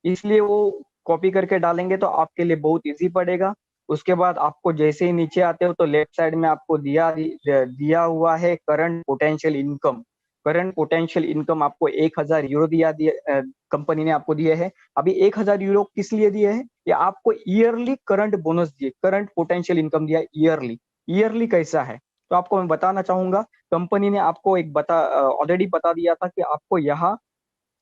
इसलिए वो कॉपी करके डालेंगे तो आपके लिए बहुत इजी पड़ेगा। उसके बाद आपको जैसे ही नीचे आते हो तो लेफ्ट साइड में आपको दिया हुआ है current potential income. Current potential income आपको 1,000 यूरो दिया कंपनी ने आपको दिए है। अभी 1,000 यूरो किस लिए दिए है? ये आपको ईयरली करंट बोनस दिए, करंट पोटेंशियल इनकम दिया ईयरली। ईयरली कैसा है तो आपको मैं बताना चाहूंगा। कंपनी ने आपको ऑलरेडी बता दिया था कि आपको यहाँ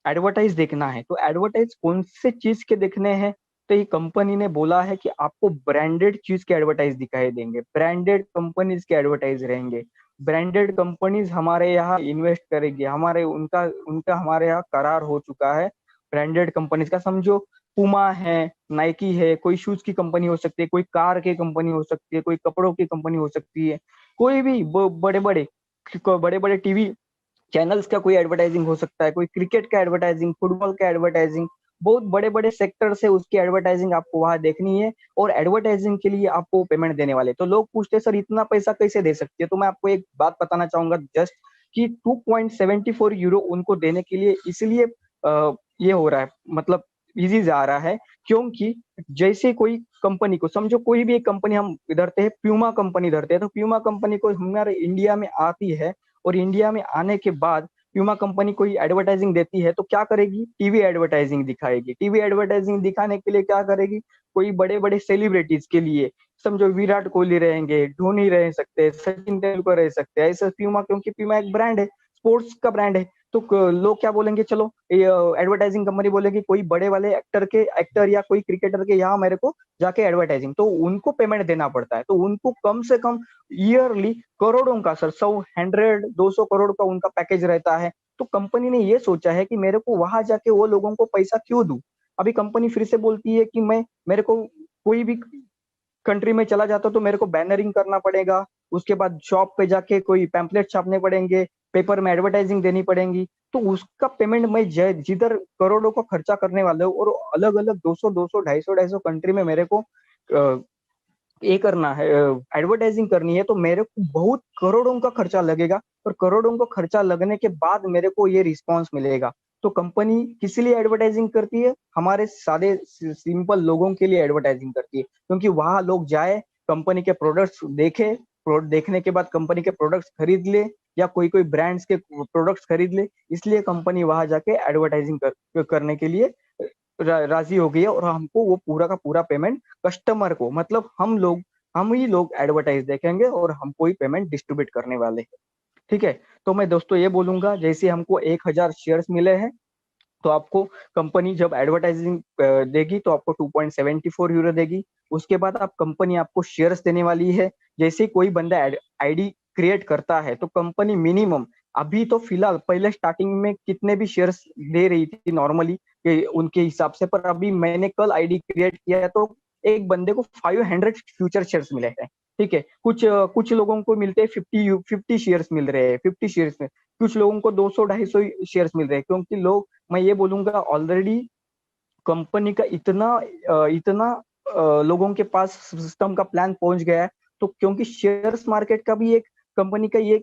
एडवर्टाइज देखना है। तो एडवर्टाइज कौन से चीज के देखने हैं? तो ये कंपनी ने बोला है कि आपको ब्रांडेड चीज के एडवर्टाइज दिखाई देंगे, ब्रांडेड कंपनीज के एडवर्टाइज रहेंगे। ब्रांडेड कंपनीज हमारे यहाँ इन्वेस्ट करेगी, हमारे उनका उनका हमारे यहाँ करार हो चुका है ब्रांडेड कंपनीज का। समझो पुमा है, नाइकी है, कोई शूज की कंपनी हो सकती है, कोई कार की कंपनी हो सकती है, कोई कपड़ों की कंपनी हो सकती है, कोई भी बड़े बड़े टीवी चैनल्स का कोई एडवर्टाइजिंग हो सकता है, कोई क्रिकेट का एडवर्टाइजिंग, फुटबॉल का एडवर्टाइजिंग, बहुत बड़े बड़े सेक्टर से उसकी एडवर्टाइजिंग आपको वहां देखनी है। और एडवर्टाइजिंग के लिए आपको पेमेंट देने वाले। तो लोग पूछते हैं सर इतना पैसा कैसे दे सकते हैं? तो मैं आपको एक बात बताना चाहूंगा जस्ट कि 2.74 यूरो उनको देने के लिए इसलिए ये हो रहा है, मतलब इजी जा रहा है, क्योंकि जैसे कोई कंपनी को समझो, कोई भी एक कंपनी हम धरते हैं, प्यूमा कंपनी धरते हैं, तो प्यूमा कंपनी को हमारे इंडिया में आती है और इंडिया में आने के बाद प्यूमा कंपनी कोई एडवर्टाइजिंग देती है तो क्या करेगी? टीवी एडवर्टाइजिंग दिखाएगी। टीवी एडवर्टाइजिंग दिखाने के लिए क्या करेगी? कोई बड़े बड़े सेलिब्रिटीज के लिए, समझो विराट कोहली रहेंगे, धोनी रह सकते हैं, सचिन तेंदुलकर रह सकते हैं, ऐसा प्यूमा, क्योंकि प्यूमा एक ब्रांड है, स्पोर्ट्स का ब्रांड है। तो लोग क्या बोलेंगे, चलो एडवर्टाइजिंग कंपनी बोलेगी कोई बड़े वाले एक्टर या कोई क्रिकेटर के यहाँ मेरे को जाके एडवर्टाइजिंग, तो उनको पेमेंट देना पड़ता है। तो उनको कम से कम ईयरली करोड़ों का, सर 100, 100, 200 करोड़ का उनका पैकेज रहता है। तो कंपनी ने ये सोचा है कि मेरे को वहां जाके वो लोगों को पैसा क्यों दूं। अभी कंपनी फिर से बोलती है कि मेरे को कोई भी कंट्री में चला जाता तो मेरे को बैनरिंग करना पड़ेगा, उसके बाद शॉप पे जाके कोई पैम्पलेट छापने पड़ेंगे, पेपर में एडवर्टाइजिंग देनी पड़ेगी। तो उसका पेमेंट मैं जिधर करोड़ों का खर्चा करने वाले हूँ और अलग अलग 200 200 250 कंट्री में मेरे को ये करना है, एडवर्टाइजिंग करनी है, तो मेरे को बहुत करोड़ों का खर्चा लगेगा। और करोड़ों का खर्चा लगने के बाद मेरे को ये रिस्पॉन्स मिलेगा। तो कंपनी किस लिए एडवर्टाइजिंग करती है? हमारे सादे सिंपल लोगों के लिए एडवर्टाइजिंग करती है, क्योंकि वहां लोग जाए, कंपनी के प्रोडक्ट्स देखे, देखने के बाद कंपनी के प्रोडक्ट्स खरीद ले, या कोई कोई ब्रांड्स के प्रोडक्ट्स खरीद ले। इसलिए कंपनी वहां जाके एडवर्टाइजिंग करने के लिए राजी हो गई है। और हमको वो पूरा का पूरा पेमेंट कस्टमर को, मतलब हम ही लोग एडवर्टाइज देखेंगे और हमको ही पेमेंट डिस्ट्रीब्यूट करने वाले हैं। ठीक है। तो मैं दोस्तों ये बोलूंगा, जैसे हमको 1,000 शेयर्स मिले हैं, तो आपको कंपनी जब एडवर्टाइजिंग देगी तो आपको 2.74 यूरो देगी। उसके बाद आप कंपनी आपको शेयर्स देने वाली है। जैसे कोई बंदा आईडी क्रिएट करता है तो कंपनी मिनिमम, अभी तो फिलहाल पहले स्टार्टिंग में कितने भी शेयर्स दे रही थी नॉर्मली उनके हिसाब से, पर अभी मैंने कल आईडी क्रिएट किया है तो एक बंदे को 500 फ्यूचर शेयर्स मिले हैं। ठीक है। कुछ लोगों को मिलते हैं 50 शेयर्स मिल रहे हैं, 50 शेयर्स में कुछ लोगों को 200 250 शेयर्स मिल रहे हैं, क्योंकि लोग, मैं ये बोलूंगा ऑलरेडी कंपनी का इतना लोगों के पास सिस्टम का प्लान पहुंच गया है। तो क्योंकि शेयर्स मार्केट का भी एक कंपनी का ये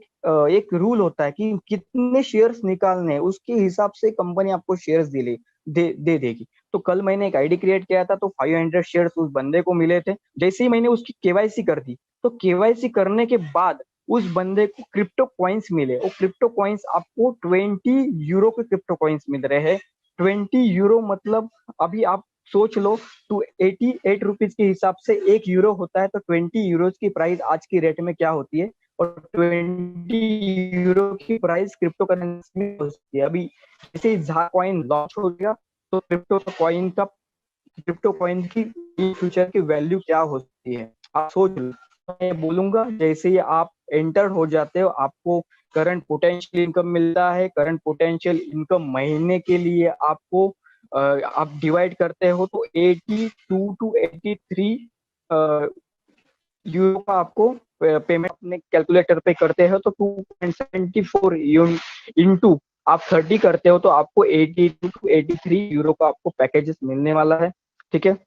एक रूल होता है कि कितने शेयर्स निकालने हैं, उसके हिसाब से कंपनी आपको शेयर्स दे देगी। तो कल मैंने एक आईडी क्रिएट किया था तो 500 शेयर्स उस बंदे को मिले थे। जैसे ही मैंने उसकी केवाईसी कर दी, तो केवाईसी करने के बाद उस बंदे को क्रिप्टो कॉइन्स मिले। और क्रिप्टो कॉइन्स आपको 20 यूरो के क्रिप्टो कॉइन्स मिल रहे हैं। 20 यूरो मतलब, अभी आप सोच लो, टू 88 रुपीज के हिसाब से 1 यूरो होता है, तो 20 यूरोज की प्राइस आज की रेट में क्या होती है, और 20 यूरो की प्राइस क्रिप्टो करेंसी में होती है। अभी जैसे ही कॉइन लॉन्च हो गया तो क्रिप्टो कॉइन की फ्यूचर की वैल्यू क्या होती है आप सोच लो। मैं बोलूंगा जैसे ही आप एंटर हो जाते हो, आपको करंट पोटेंशियल इनकम मिलता है। करंट पोटेंशियल इनकम महीने के लिए आपको आप डिवाइड करते हो तो 82 to 83 यूरो का आपको पेमेंट अपने कैलकुलेटर पे करते हो, तो 2.74 इंटू आप 30 करते हो तो आपको 82 to 83 यूरो का आपको पैकेजेस मिलने वाला है। ठीक है।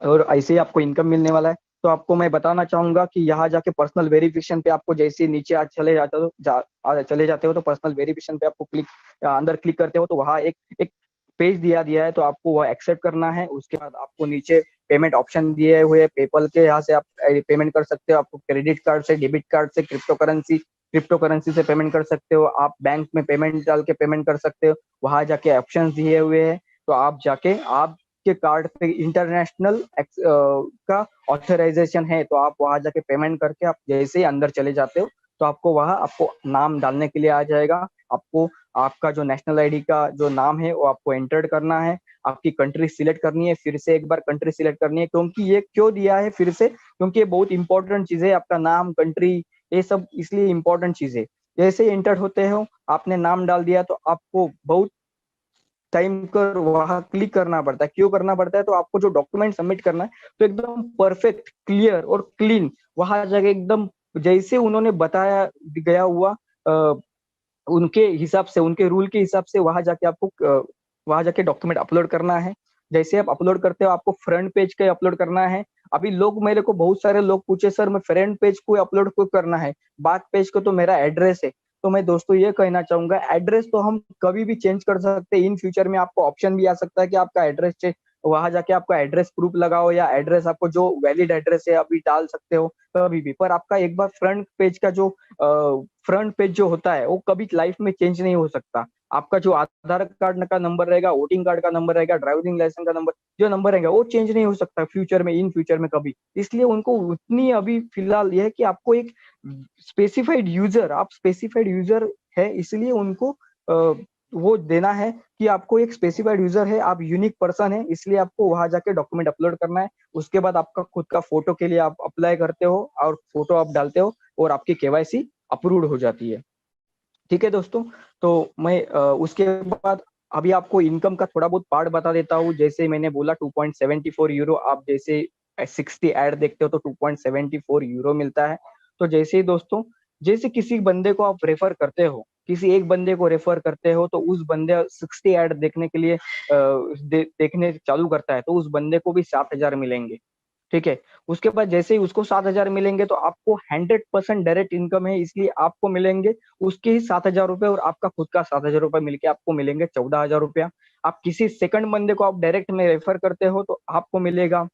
और ऐसे ही आपको इनकम मिलने वाला है। तो आपको मैं बताना चाहूंगा कि यहाँ जाके पर्सनल वेरिफिकेशन पे आपको जैसे नीचे आज चले जाते हो तो पर्सनल वेरिफिकेशन पे आपको अंदर क्लिक करते हो तो वहाँ एक पेज दिया है तो आपको वह एक्सेप्ट करना है। उसके बाद आपको नीचे पेमेंट ऑप्शन दिए हुए, पेपल के यहाँ से आप पेमेंट कर सकते हो, आपको क्रेडिट कार्ड से, डेबिट कार्ड से, क्रिप्टो करेंसी से पेमेंट कर सकते हो, आप बैंक में पेमेंट डाल के पेमेंट कर सकते हो। वहां जाके ऑप्शन दिए हुए हैं, तो आप जाके आपके कार्ड पे इंटरनेशनल का ऑथराइजेशन है, तो आप वहां जाके पेमेंट करके आप जैसे ही अंदर चले जाते हो तो आपको वहां आपको नाम डालने के लिए आ जाएगा। आपको आपका जो नेशनल आईडी का जो नाम है वो आपको एंटर्ड करना है, आपकी कंट्री सिलेक्ट करनी है, फिर से एक बार कंट्री सिलेक्ट करनी है। क्योंकि ये क्यों दिया है फिर से, क्योंकि ये बहुत इंपॉर्टेंट चीज है, आपका नाम, कंट्री, ये सब इसलिए इंपॉर्टेंट चीज है। जैसे एंटर होते हो, आपने नाम डाल दिया तो आपको बहुत टाइम कर वहां क्लिक करना पड़ता है। क्यों करना पड़ता है, तो आपको जो डॉक्यूमेंट सबमिट करना है तो एकदम परफेक्ट, क्लियर और क्लीन वहां जाके एकदम जैसे उन्होंने बताया गया हुआ उनके हिसाब से, उनके रूल के हिसाब से वहां जाके आपको वहां जाके डॉक्यूमेंट अपलोड करना है। जैसे आप अपलोड करते हो आपको फ्रंट पेज का अपलोड करना है। अभी लोग, मेरे को बहुत सारे लोग पूछे सर मैं फ्रंट पेज को अपलोड क्यों करना है, बैक पेज को तो मेरा एड्रेस है। तो मैं दोस्तों ये कहना चाहूंगा, एड्रेस तो हम कभी भी चेंज कर सकते हैं। इन फ्यूचर में आपको ऑप्शन भी आ सकता है कि आपका एड्रेस, वहां जाके आपका एड्रेस प्रूफ लगाओ, या एड्रेस आपको जो वैलिड एड्रेस है अभी डाल सकते हो कभी भी। पर आपका एक बार फ्रंट पेज का जो फ्रंट पेज जो होता है वो कभी लाइफ में चेंज नहीं हो सकता। आपका जो आधार कार्ड का नंबर रहेगा, वोटिंग कार्ड का नंबर रहेगा, ड्राइविंग लाइसेंस का नंबर, जो नंबर रहेगा वो चेंज नहीं हो सकता फ्यूचर में, इन फ्यूचर में कभी। इसलिए उनको उतनी अभी फिलहाल यह है कि आपको एक स्पेसिफाइड यूजर, आप स्पेसिफाइड यूजर है, इसलिए उनको वो देना है कि आपको एक स्पेसिफाइड यूजर है, आप यूनिक पर्सन है, इसलिए आपको वहां जाके डॉक्यूमेंट अपलोड करना है। उसके बाद आपका खुद का फोटो के लिए आप अप्लाई करते हो और फोटो आप डालते हो और आपकी केवाईसी अप्रूव्ड हो जाती है। ठीक है दोस्तों, तो मैं उसके बाद अभी आपको इनकम का थोड़ा बहुत पार्ट बता देता हूँ। जैसे मैंने बोला 2.74 यूरो, आप जैसे 60 ऐड देखते हो तो 2.74 यूरो मिलता है। तो जैसे ही दोस्तों, जैसे किसी बंदे को आप रेफर करते हो, किसी एक बंदे को रेफर करते हो तो उस बंदे 60 ऐड देखने के लिए देखने चालू करता है, तो उस बंदे को भी 7,000 मिलेंगे। ठीक है। उसके बाद जैसे ही उसको 7,000 मिलेंगे तो आपको 100% डायरेक्ट इनकम है, इसलिए आपको मिलेंगे उसके ही 7,000 रुपए, और आपका खुद का 7,000 रुपए मिलके आपको मिलेंगे 14,000 रुपया। आप किसी सेकंड बंदे को आप डायरेक्ट में रेफर करते हो तो आपको मिलेगा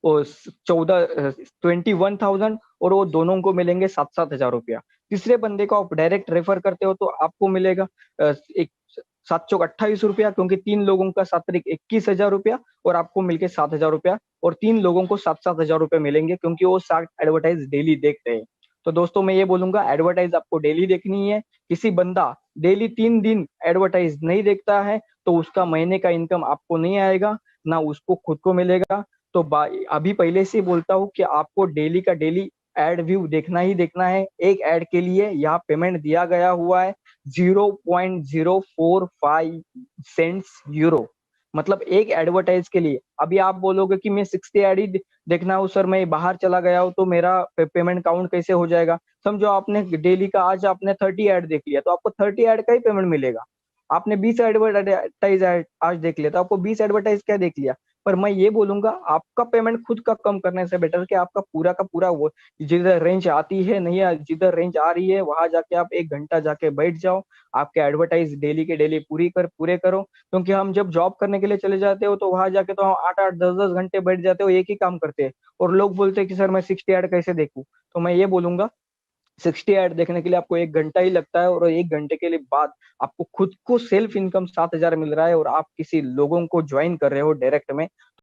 वो 21,000, और वो दोनों को मिलेंगे 7,000 रुपया। तीसरे बंदे को आप डायरेक्ट रेफर करते हो तो आपको मिलेगा एक 7 चौक 28 रुपया, क्योंकि 3 लोगों का 7 तरीक 21,000 रुपया, और आपको मिलके 7,000 रुपया, और 3 लोगों को 7,000 रुपये मिलेंगे क्योंकि वो 60 एडवर्टाइज डेली देखते हैं। तो दोस्तों मैं ये बोलूंगा, एडवर्टाइज आपको डेली देखनी है। किसी बंदा डेली 3 दिन एडवर्टाइज नहीं देखता है तो उसका महीने का इनकम आपको नहीं आएगा, ना उसको खुद को मिलेगा। तो अभी पहले से ही बोलता हूँ कि आपको डेली का डेली एड व्यू देखना ही देखना है। एक एड के लिए यहाँ पेमेंट दिया गया हुआ है 0.045 यूरो, मतलब एक एडवर्टाइज के लिए। अभी आप बोलोगे कि मैं 60 एड ही देखना हो सर, मैं बाहर चला गया हूँ तो मेरा पेमेंट काउंट कैसे हो जाएगा। समझो आपने डेली का आज आपने 30 एड देख लिया तो आपको 30 एड का ही पेमेंट मिलेगा। आपने 20 एडवर्टाइज आज देख लिया तो आपको 20 एडवर्टाइज क्या देख लिया। पर मैं ये बोलूंगा, आपका पेमेंट खुद का कम करने से बेटर कि आपका पूरा का पूरा वो जिधर रेंज आती है नहीं, जिधर रेंज आ रही है वहां जाके आप 1 घंटा जाके बैठ जाओ, आपके एडवर्टाइज डेली के डेली पूरे करो। क्योंकि हम जब जॉब करने के लिए चले जाते हो तो वहां जाके तो हम 8-8 10-10 घंटे बैठ जाते हो, एक ही काम करते हैं, और लोग बोलते हैं कि सर मैं 60 ऐड कैसे देखूं। तो मैं ये बोलूंगा, 60 ऐड देखने के लिए आपको 1 घंटा ही लगता है, और 1 घंटे के लिए बाद आपको खुद को सेल्फ इनकम 7,000 मिल रहा है, और आप किसी लोगों को ज्वाइन कर रहे हो डायरेक्ट में,